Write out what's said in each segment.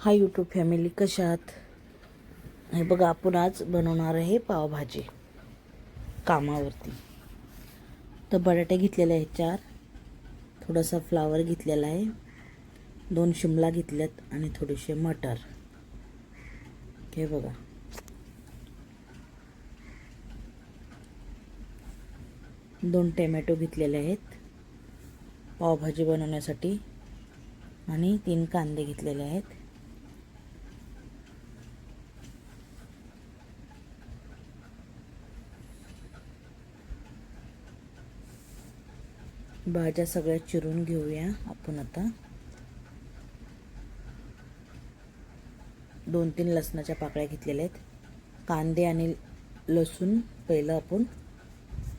Hi YouTube family, कशा आहात? हे बघा, आपण आज बनवणार आहे पावभाजी कामावरती. तर बटाटे घेतलेले आहेत 4, थोडासा फ्लावर घेतलेला आहे, 2 शिमला घेतल्यात आणि थोडेसे मटर. हे बघा, दोन टोमॅटो घेतलेले आहेत पावभाजी बनवण्यासाठी आणि 3 कांदे घेतलेले आहेत. भाज्या सगळ्या चिरून घेऊया आपण आता. 2-3 लसणाच्या पाकळ्या घेतलेल्या आहेत. कांदे आणि लसूण पहिलं आपण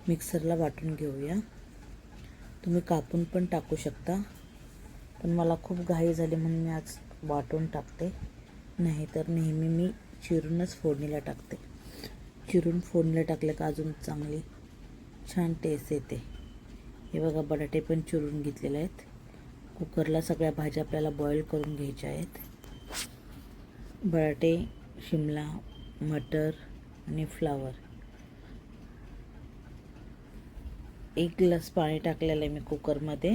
मिक्सरला वाटून घेऊया. तुम्ही कापून पण टाकू शकता, पण मला खूप घाई झाली म्हणून मी आज वाटून टाकते. नाही तर नेहमी मी चिरूनच फोडणीला टाकते. चिरून फोडणीला टाकलं का अजून चांगली छान टेस्ट येते. हे बघा, बटाटे पण चिरून घेतलेले आहेत. कुकरला सगळ्या भाज्या आपल्याला बॉईल करून घ्यायच्या आहेत. बटाटे, शिमला, मटर आणि फ्लावर. 1 ग्लास पाणी टाकलेलं आहे मी कुकरमध्ये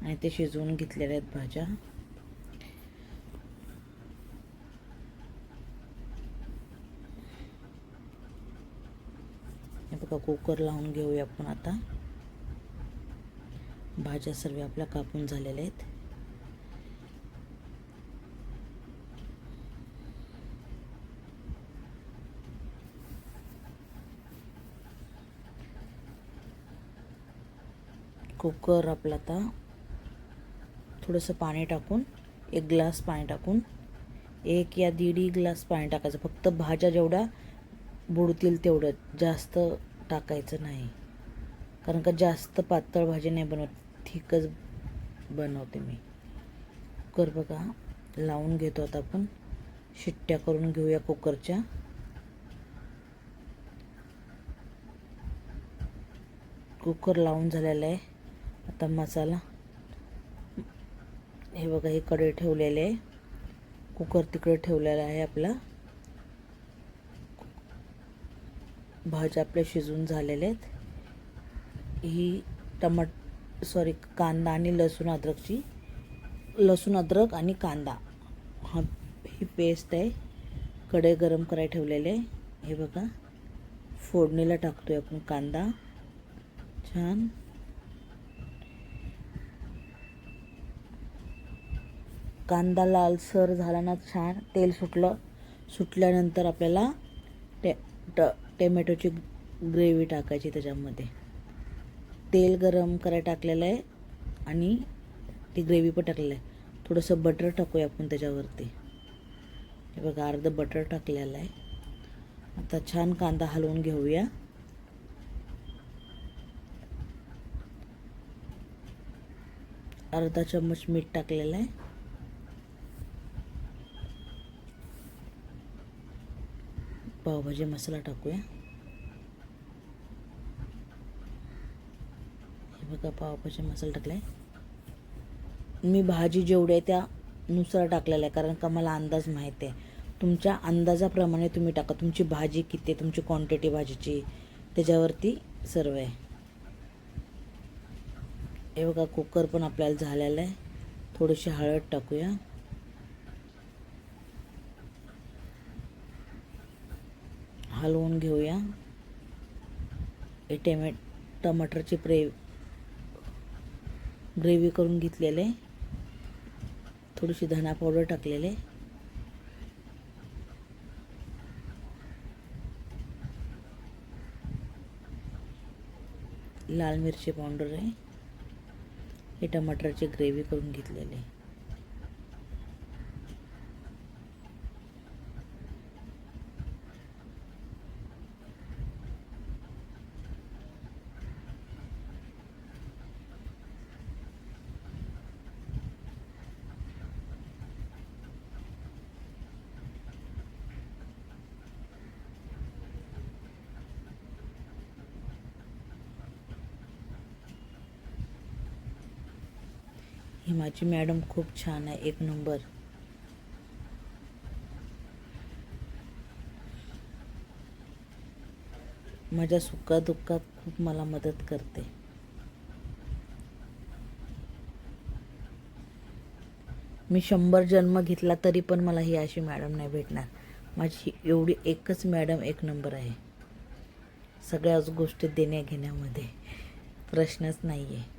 आणि ते शिजवून घेतलेल्या आहेत भाज्या. हे बघा, कुकर लावून घेऊया आपण आता. भाज्या सर्व आपल्या कापून झालेल्या आहेत. कुकर आपला आता थोडंसं पाणी टाकून, 1 ग्लास पाणी टाकून 1 या 1.5 ग्लास पाणी टाकायचं. फक्त भाज्या जेवढ्या बुडतील तेवढं, जास्त टाकायचं नाही, कारण का जास्त पातळ भाजी नाही बनवत, थिकच बनवते मी. कुकर बघा लावून घेतो आता आपण. शिट्ट्या करून घेऊया कुकरच्या. कुकर लावून झालेला आहे. आता मसाला, हे बघा, हे कढई ठेवलेले आहे, कुकर तिकडे ठेवलेला आहे आपला. भाज्या आपल्या शिजून झालेल्या आहेत. ही कांदा आणि लसूण अद्रक आणि कांदा, ही पेस्ट आहे. कढई गरम करायला ठेवलेले आहे. हे बघा, फोडणीला टाकतोय आपण कांदा. छान कांदा लालसर झाला ना, छान तेल सुटल्यानंतर आपल्याला टोमॅटोची ग्रेव्ही टाकायची. त्याच्यामध्ये तेल गरम करायला टाकलेलं आहे आणि ती ग्रेव्ही पण टाकलेलं आहे. थोडंसं बटर टाकूया आपण त्याच्यावरती. हे बघा, अर्धं बटर टाकलेलं आहे. आता छान कांदा हलवून घेऊया. अर्धा चम्मच मीठ टाकलेलं आहे. पावभाजी मसाला टाकूया. हे बघा, पावभाजी मसाला टाकला आहे. मी भाजी जेवढी आहे त्यानुसार टाकलेला आहे, कारण का मला अंदाज माहीत आहे. तुमच्या अंदाजाप्रमाणे तुम्ही टाका. तुमची भाजी किती आहे, तुमची क्वांटिटी भाजीची, त्याच्यावरती सर्व आहे. हे बघा, कुकर पण आपल्याला झालेला आहे. थोडीशी हळद टाकूया. हलवून घेऊया. हे टमाटरची ग्रेव्ही करून घेतलेले. थोडीशी धना पावडर टाकलेले. लाल मिरची पावडर आहे. हे टमाटरची ग्रेव्ही करून घेतलेले. ही माझी मॅडम खूप छान आहे, 1 नंबर. माझ्या सुखादुःखात खूप मला मदत करते. मी 100 जन्म घेतला तरी पण मला ही अशी मॅडम नाही भेटणार. माझी एवढी एकच मॅडम एक नंबर आहे. सगळ्याच गोष्टी देण्या घेण्यामध्ये प्रश्नच नाही आहे.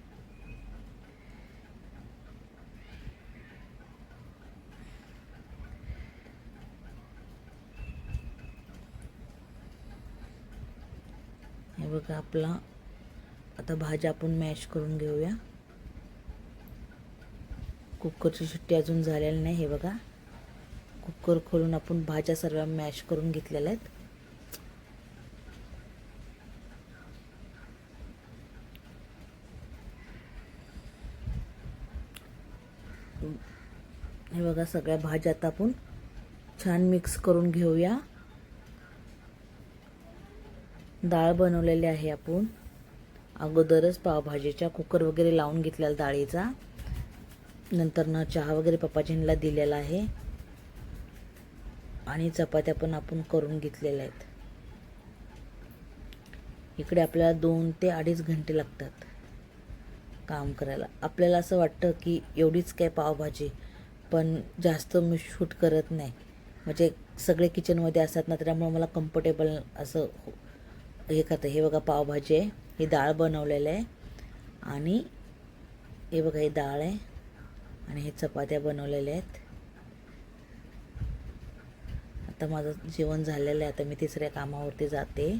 हे बघा आपला आता भाज्या आपण मॅश करून घेऊया. कुकरची शिट्टी अजून झालेली नाही. हे बघा कुकर खोलून आपण भाज्या सर्व मॅश करून घेतलेल्या आहेत. हे बघा सगळ्या भाज्या आता आपण छान मिक्स करून घेऊया. डाळ बनवलेली आहे आपण अगोदरच पावभाजीच्या कुकर वगैरे लावून घेतलेला डाळीचा. नंतर न चहा वगैरे पप्पाजींना दिलेला आहे आणि चपात्या पण आपण करून घेतलेल्या आहेत. इकडे आपल्याला 2 ते 2.5 घंटे लागतात काम करायला. आपल्याला असं वाटतं की एवढीच काय पावभाजी, पण जास्त मी शूट करत नाही. म्हणजे सगळे किचनमध्ये असतात ना, त्यामुळे मला कम्फर्टेबल असं हे करतं. हे बघा पावभाजी आहे, ही डाळ बनवलेलं आहे आणि हे बघा ही डाळ आहे आणि हे चपात्या बनवलेल्या आहेत. आता माझं जेवण झालेलं आहे. आता मी तिसऱ्या कामावरती जाते.